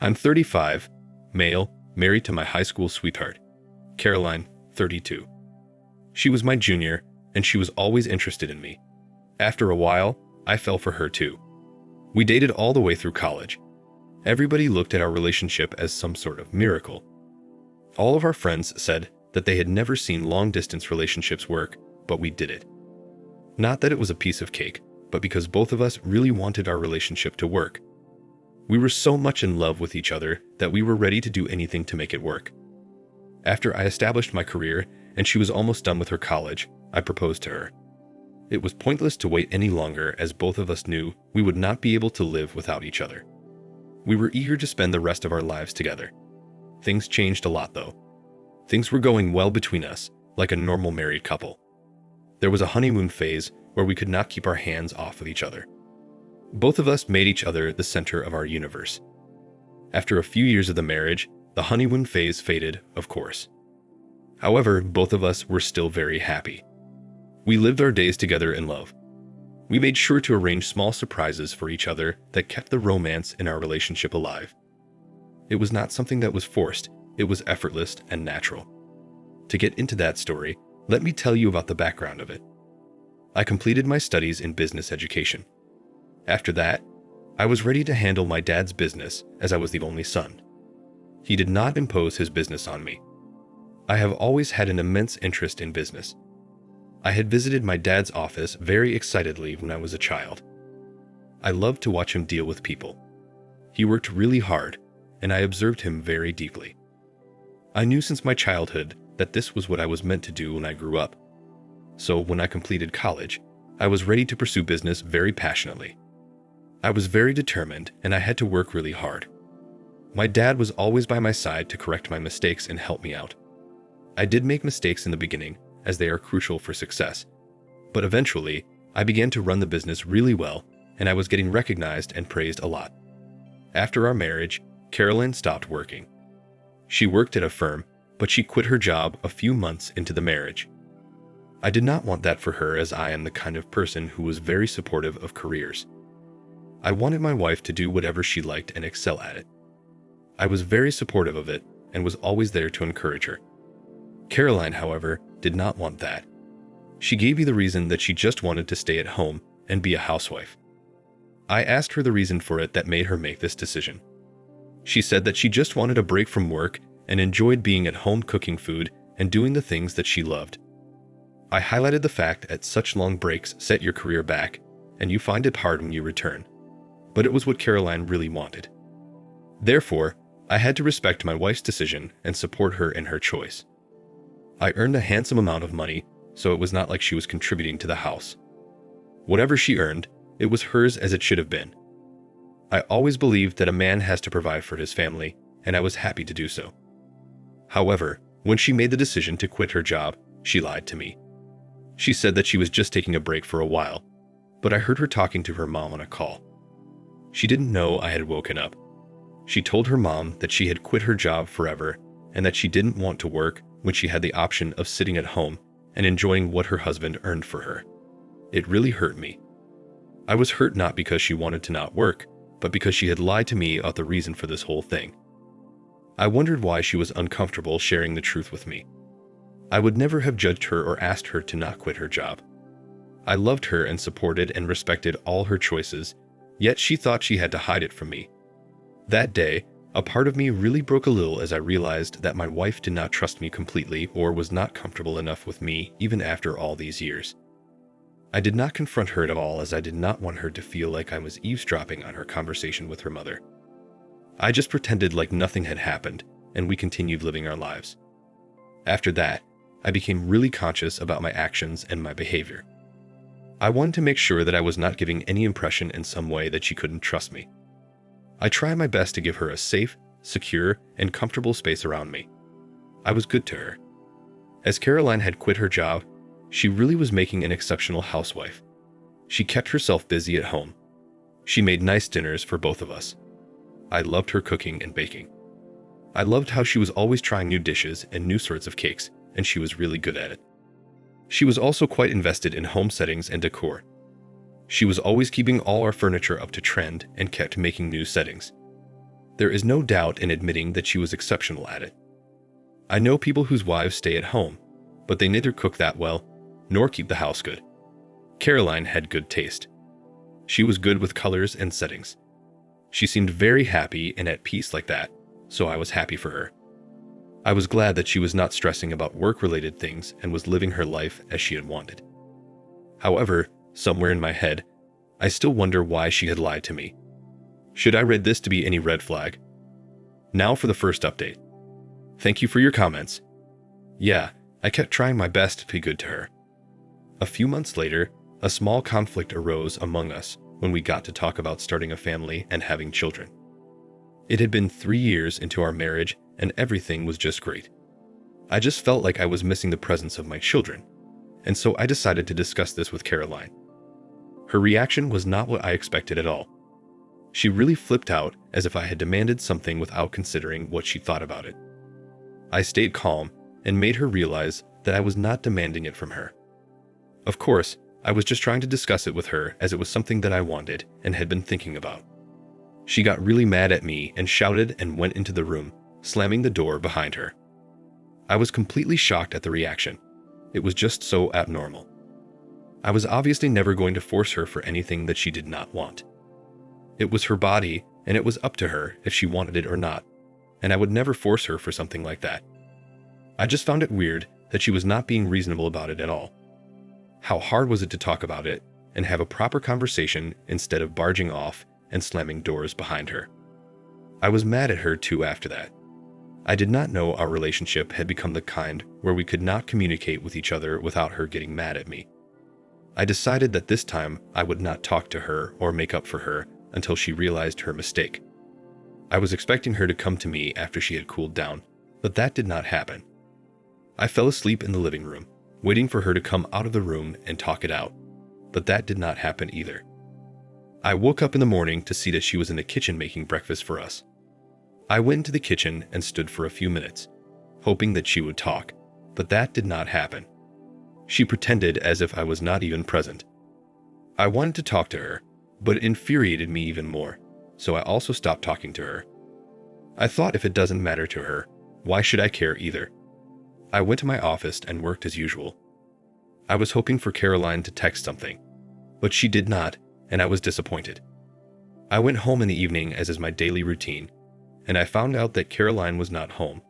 I'm 35, male, married to my high school sweetheart, Caroline, 32. She was my junior, and she was always interested in me. After a while, I fell for her too. We dated all the way through college. Everybody looked at our relationship as some sort of miracle. All of our friends said that they had never seen long-distance relationships work, but we did it. Not that it was a piece of cake, but because both of us really wanted our relationship to work. We were so much in love with each other that we were ready to do anything to make it work. After I established my career and she was almost done with her college, I proposed to her. It was pointless to wait any longer as both of us knew we would not be able to live without each other. We were eager to spend the rest of our lives together. Things changed a lot though. Things were going well between us, like a normal married couple. There was a honeymoon phase where we could not keep our hands off of each other. Both of us made each other the center of our universe. After a few years of the marriage, the honeymoon phase faded, of course. However, both of us were still very happy. We lived our days together in love. We made sure to arrange small surprises for each other that kept the romance in our relationship alive. It was not something that was forced, it was effortless and natural. To get into that story, let me tell you about the background of it. I completed my studies in business education. After that, I was ready to handle my dad's business as I was the only son. He did not impose his business on me. I have always had an immense interest in business. I had visited my dad's office very excitedly when I was a child. I loved to watch him deal with people. He worked really hard, and I observed him very deeply. I knew since my childhood that this was what I was meant to do when I grew up. So when I completed college, I was ready to pursue business very passionately. I was very determined, and I had to work really hard. My dad was always by my side to correct my mistakes and help me out. I did make mistakes in the beginning, as they are crucial for success. But eventually, I began to run the business really well, and I was getting recognized and praised a lot. After our marriage, Caroline stopped working. She worked at a firm, but she quit her job a few months into the marriage. I did not want that for her, as I am the kind of person who was very supportive of careers. I wanted my wife to do whatever she liked and excel at it. I was very supportive of it and was always there to encourage her. Caroline, however, did not want that. She gave me the reason that she just wanted to stay at home and be a housewife. I asked her the reason for it that made her make this decision. She said that she just wanted a break from work and enjoyed being at home cooking food and doing the things that she loved. I highlighted the fact that such long breaks set your career back, and you find it hard when you return. But it was what Caroline really wanted. Therefore, I had to respect my wife's decision and support her in her choice. I earned a handsome amount of money, so it was not like she was contributing to the house. Whatever she earned, it was hers as it should have been. I always believed that a man has to provide for his family, and I was happy to do so. However, when she made the decision to quit her job, she lied to me. She said that she was just taking a break for a while, but I heard her talking to her mom on a call. She didn't know I had woken up. She told her mom that she had quit her job forever and that she didn't want to work when she had the option of sitting at home and enjoying what her husband earned for her. It really hurt me. I was hurt not because she wanted to not work, but because she had lied to me about the reason for this whole thing. I wondered why she was uncomfortable sharing the truth with me. I would never have judged her or asked her to not quit her job. I loved her and supported and respected all her choices, yet she thought she had to hide it from me. That day, a part of me really broke a little as I realized that my wife did not trust me completely or was not comfortable enough with me even after all these years. I did not confront her at all, as I did not want her to feel like I was eavesdropping on her conversation with her mother. I just pretended like nothing had happened, and we continued living our lives. After that, I became really conscious about my actions and my behavior. I wanted to make sure that I was not giving any impression in some way that she couldn't trust me. I tried my best to give her a safe, secure, and comfortable space around me. I was good to her. As Caroline had quit her job, she really was making an exceptional housewife. She kept herself busy at home. She made nice dinners for both of us. I loved her cooking and baking. I loved how she was always trying new dishes and new sorts of cakes, and she was really good at it. She was also quite invested in home settings and decor. She was always keeping all our furniture up to trend and kept making new settings. There is no doubt in admitting that she was exceptional at it. I know people whose wives stay at home, but they neither cook that well, nor keep the house good. Caroline had good taste. She was good with colors and settings. She seemed very happy and at peace like that, so I was happy for her. I was glad that she was not stressing about work-related things and was living her life as she had wanted. However, somewhere in my head, I still wonder why she had lied to me. Should I rate this to be any red flag? Now for the first update. Thank you for your comments. Yeah, I kept trying my best to be good to her. A few months later, a small conflict arose among us when we got to talk about starting a family and having children. It had been 3 years into our marriage and everything was just great. I just felt like I was missing the presence of my children, and so I decided to discuss this with Caroline. Her reaction was not what I expected at all. She really flipped out as if I had demanded something without considering what she thought about it. I stayed calm and made her realize that I was not demanding it from her. Of course, I was just trying to discuss it with her as it was something that I wanted and had been thinking about. She got really mad at me and shouted and went into the room, slamming the door behind her. I was completely shocked at the reaction. It was just so abnormal. I was obviously never going to force her for anything that she did not want. It was her body, and it was up to her if she wanted it or not, and I would never force her for something like that. I just found it weird that she was not being reasonable about it at all. How hard was it to talk about it and have a proper conversation instead of barging off and slamming doors behind her? I was mad at her too after that. I did not know our relationship had become the kind where we could not communicate with each other without her getting mad at me. I decided that this time I would not talk to her or make up for her until she realized her mistake. I was expecting her to come to me after she had cooled down, but that did not happen. I fell asleep in the living room, waiting for her to come out of the room and talk it out, but that did not happen either. I woke up in the morning to see that she was in the kitchen making breakfast for us. I went into the kitchen and stood for a few minutes, hoping that she would talk, but that did not happen. She pretended as if I was not even present. I wanted to talk to her, but it infuriated me even more, so I also stopped talking to her. I thought if it doesn't matter to her, why should I care either? I went to my office and worked as usual. I was hoping for Caroline to text something, but she did not, and I was disappointed. I went home in the evening as is my daily routine, and I found out that Caroline was not home.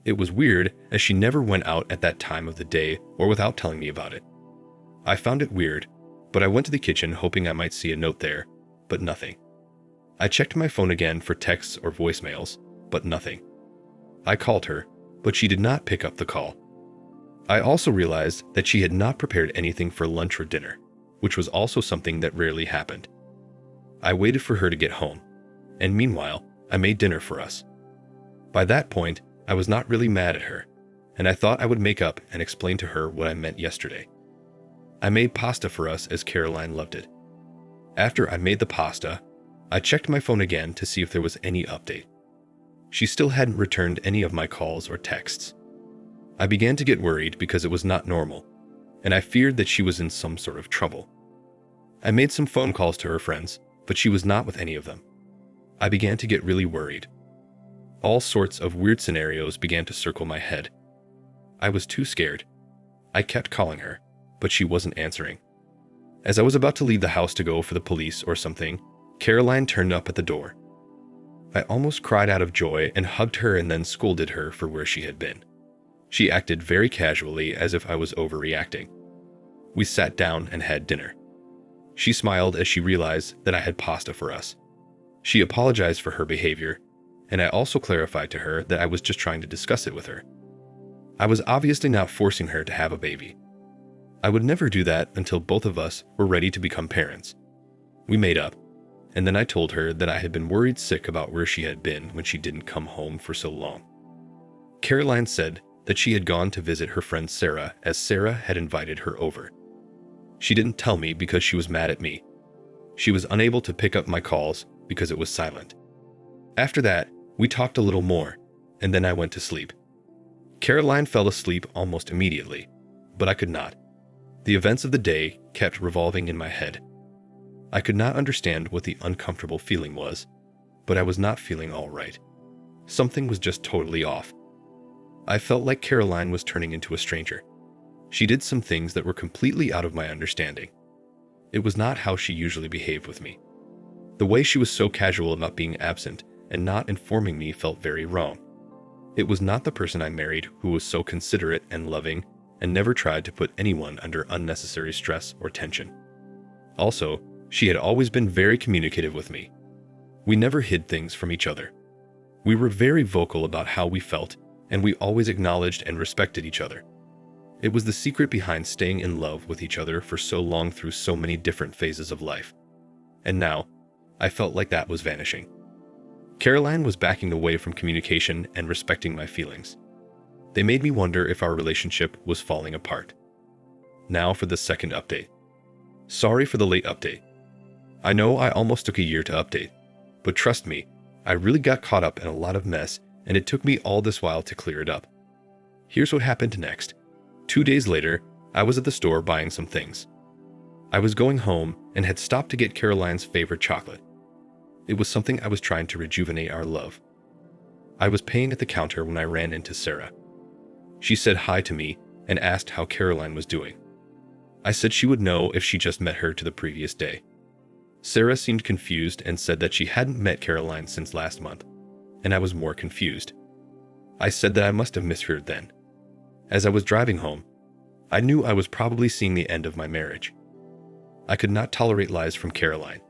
It was weird as she never went out at that time of the day or without telling me about it. I found it weird, but I went to the kitchen hoping I might see a note there, but nothing. I checked my phone again for texts or voicemails, but nothing. I called her, but she did not pick up the call. I also realized that she had not prepared anything for lunch or dinner, which was also something that rarely happened. I waited for her to get home, and meanwhile, I made dinner for us. By that point, I was not really mad at her, and I thought I would make up and explain to her what I meant yesterday. I made pasta for us as Caroline loved it. After I made the pasta, I checked my phone again to see if there was any update. She still hadn't returned any of my calls or texts. I began to get worried because it was not normal, and I feared that she was in some sort of trouble. I made some phone calls to her friends, but she was not with any of them. I began to get really worried. All sorts of weird scenarios began to circle my head. I was too scared. I kept calling her, but she wasn't answering. As I was about to leave the house to go for the police or something, Caroline turned up at the door. I almost cried out of joy and hugged her and then scolded her for where she had been. She acted very casually as if I was overreacting. We sat down and had dinner. She smiled as she realized that I had pasta for us. She apologized for her behavior, and I also clarified to her that I was just trying to discuss it with her. I was obviously not forcing her to have a baby. I would never do that until both of us were ready to become parents. We made up, and then I told her that I had been worried sick about where she had been when she didn't come home for so long. Caroline said that she had gone to visit her friend Sarah as Sarah had invited her over. She didn't tell me because she was mad at me. She was unable to pick up my calls because it was silent. After that, we talked a little more, and then I went to sleep. Caroline fell asleep almost immediately, but I could not. The events of the day kept revolving in my head. I could not understand what the uncomfortable feeling was, but I was not feeling all right. Something was just totally off. I felt like Caroline was turning into a stranger. She did some things that were completely out of my understanding. It was not how she usually behaved with me. The way she was so casual about being absent and not informing me felt very wrong. It was not the person I married who was so considerate and loving and never tried to put anyone under unnecessary stress or tension. Also, she had always been very communicative with me. We never hid things from each other. We were very vocal about how we felt, and we always acknowledged and respected each other. It was the secret behind staying in love with each other for so long through so many different phases of life. And now, I felt like that was vanishing. Caroline was backing away from communication and respecting my feelings. They made me wonder if our relationship was falling apart. Now for the second update. Sorry for the late update. I know I almost took a year to update, but trust me, I really got caught up in a lot of mess, and it took me all this while to clear it up. Here's what happened next. 2 days later, I was at the store buying some things. I was going home and had stopped to get Caroline's favorite chocolate. It was something I was trying to rejuvenate our love. I was paying at the counter when I ran into Sarah. She said hi to me and asked how Caroline was doing. I said she would know if she just met her the previous day. Sarah seemed confused and said that she hadn't met Caroline since last month, and I was more confused. I said that I must have misheard then. As I was driving home, I knew I was probably seeing the end of my marriage. I could not tolerate lies from Caroline.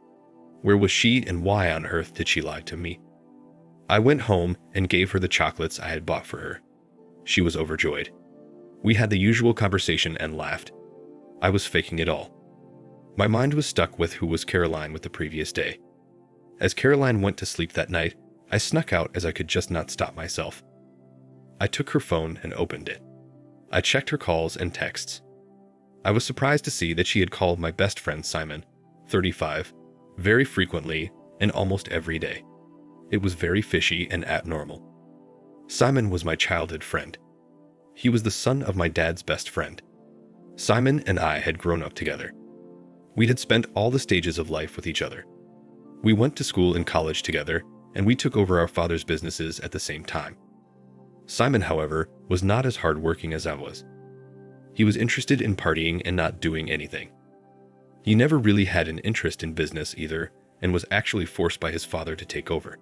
Where was she and why on earth did she lie to me? I went home and gave her the chocolates I had bought for her. She was overjoyed. We had the usual conversation and laughed. I was faking it all. My mind was stuck with who was Caroline with the previous day. As Caroline went to sleep that night, I snuck out as I could just not stop myself. I took her phone and opened it. I checked her calls and texts. I was surprised to see that she had called my best friend Simon, 35, very frequently and almost every day. It was very fishy and abnormal. Simon was my childhood friend. He was the son of my dad's best friend. Simon and I had grown up together. We had spent all the stages of life with each other. We went to school and college together, and we took over our father's businesses at the same time. Simon, however, was not as hardworking as I was. He was interested in partying and not doing anything. He never really had an interest in business either, and was actually forced by his father to take over.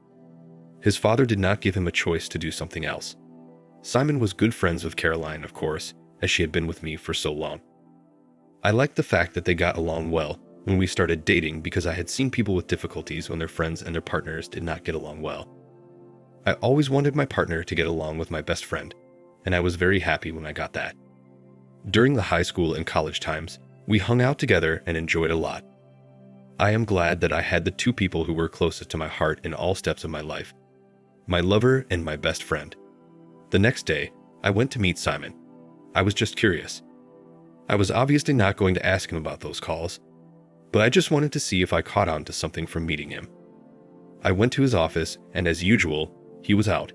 His father did not give him a choice to do something else. Simon was good friends with Caroline, of course, as she had been with me for so long. I liked the fact that they got along well when we started dating because I had seen people with difficulties when their friends and their partners did not get along well. I always wanted my partner to get along with my best friend, and I was very happy when I got that. During the high school and college times, we hung out together and enjoyed a lot. I am glad that I had the two people who were closest to my heart in all steps of my life, my lover and my best friend. The next day, I went to meet Simon. I was just curious. I was obviously not going to ask him about those calls, but I just wanted to see if I caught on to something from meeting him. I went to his office, and as usual, he was out.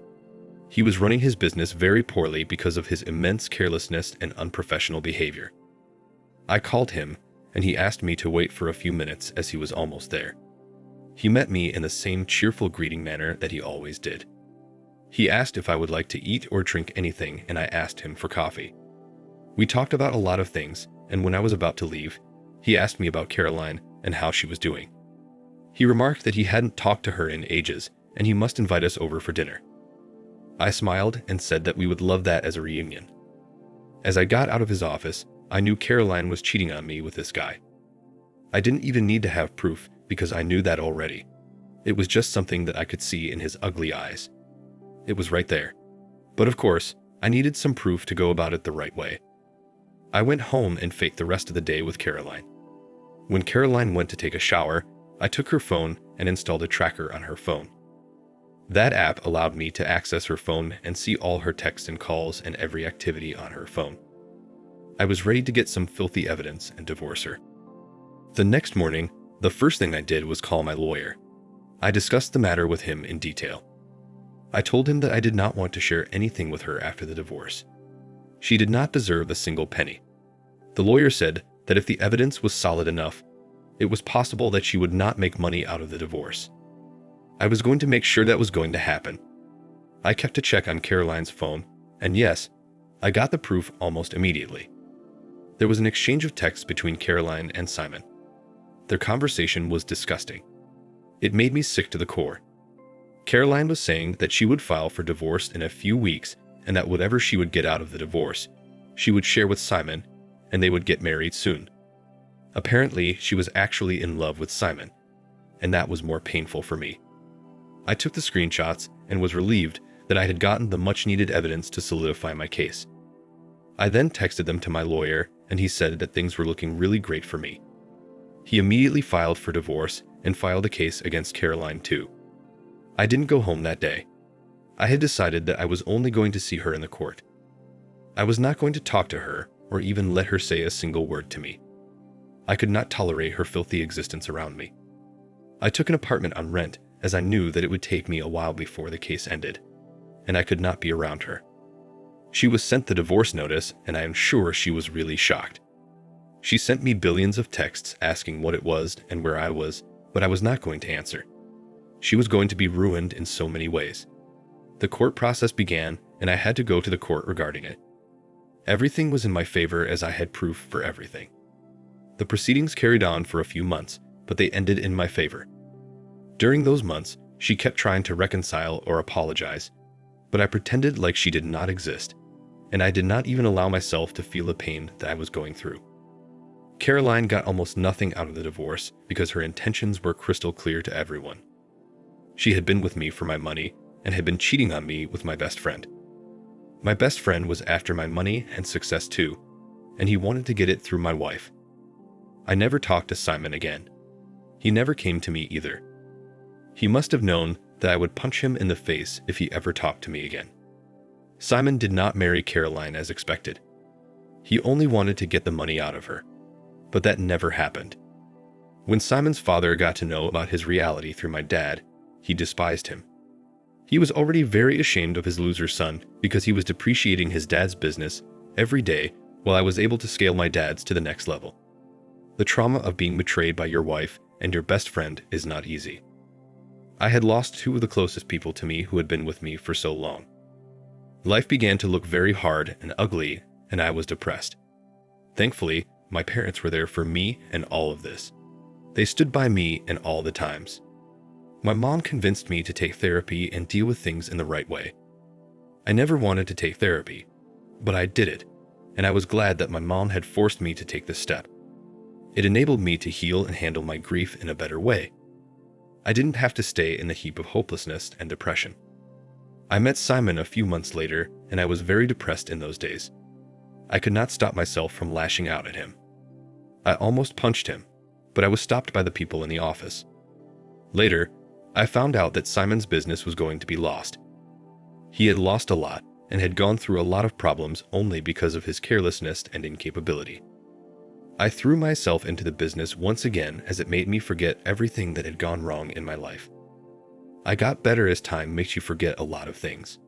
He was running his business very poorly because of his immense carelessness and unprofessional behavior. I called him, and he asked me to wait for a few minutes as he was almost there. He met me in the same cheerful greeting manner that he always did. He asked if I would like to eat or drink anything, and I asked him for coffee. We talked about a lot of things, and when I was about to leave, he asked me about Caroline and how she was doing. He remarked that he hadn't talked to her in ages, and he must invite us over for dinner. I smiled and said that we would love that as a reunion. As I got out of his office, I knew Caroline was cheating on me with this guy. I didn't even need to have proof because I knew that already. It was just something that I could see in his ugly eyes. It was right there. But of course, I needed some proof to go about it the right way. I went home and faked the rest of the day with Caroline. When Caroline went to take a shower, I took her phone and installed a tracker on her phone. That app allowed me to access her phone and see all her texts and calls and every activity on her phone. I was ready to get some filthy evidence and divorce her. The next morning, the first thing I did was call my lawyer. I discussed the matter with him in detail. I told him that I did not want to share anything with her after the divorce. She did not deserve a single penny. The lawyer said that if the evidence was solid enough, it was possible that she would not make money out of the divorce. I was going to make sure that was going to happen. I kept a check on Caroline's phone, and yes, I got the proof almost immediately. There was an exchange of texts between Caroline and Simon. Their conversation was disgusting. It made me sick to the core. Caroline was saying that she would file for divorce in a few weeks and that whatever she would get out of the divorce, she would share with Simon, and they would get married soon. Apparently, she was actually in love with Simon, and that was more painful for me. I took the screenshots and was relieved that I had gotten the much-needed evidence to solidify my case. I then texted them to my lawyer, and he said that things were looking really great for me. He immediately filed for divorce and filed a case against Caroline too. I didn't go home that day. I had decided that I was only going to see her in the court. I was not going to talk to her or even let her say a single word to me. I could not tolerate her filthy existence around me. I took an apartment on rent as I knew that it would take me a while before the case ended, and I could not be around her. She was sent the divorce notice, and I am sure she was really shocked. She sent me billions of texts asking what it was and where I was, but I was not going to answer. She was going to be ruined in so many ways. The court process began, and I had to go to the court regarding it. Everything was in my favor as I had proof for everything. The proceedings carried on for a few months, but they ended in my favor. During those months, she kept trying to reconcile or apologize, but I pretended like she did not exist, and I did not even allow myself to feel the pain that I was going through. Caroline got almost nothing out of the divorce because her intentions were crystal clear to everyone. She had been with me for my money and had been cheating on me with my best friend. My best friend was after my money and success too, and he wanted to get it through my wife. I never talked to Simon again. He never came to me either. He must have known that I would punch him in the face if he ever talked to me again. Simon did not marry Caroline as expected. He only wanted to get the money out of her, but that never happened. When Simon's father got to know about his reality through my dad, he despised him. He was already very ashamed of his loser son because he was depreciating his dad's business every day while I was able to scale my dad's to the next level. The trauma of being betrayed by your wife and your best friend is not easy. I had lost two of the closest people to me who had been with me for so long. Life began to look very hard and ugly, and I was depressed. Thankfully, my parents were there for me and all of this. They stood by me in all the times. My mom convinced me to take therapy and deal with things in the right way. I never wanted to take therapy, but I did it, and I was glad that my mom had forced me to take this step. It enabled me to heal and handle my grief in a better way. I didn't have to stay in the heap of hopelessness and depression. I met Simon a few months later, and I was very depressed in those days. I could not stop myself from lashing out at him. I almost punched him, but I was stopped by the people in the office. Later, I found out that Simon's business was going to be lost. He had lost a lot and had gone through a lot of problems only because of his carelessness and incapability. I threw myself into the business once again as it made me forget everything that had gone wrong in my life. I got better as time makes you forget a lot of things.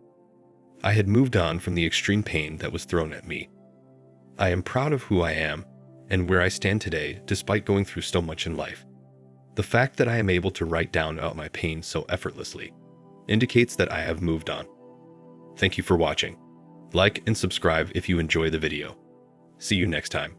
I had moved on from the extreme pain that was thrown at me. I am proud of who I am and where I stand today despite going through so much in life. The fact that I am able to write down about my pain so effortlessly indicates that I have moved on. Thank you for watching. Like and subscribe if you enjoy the video. See you next time.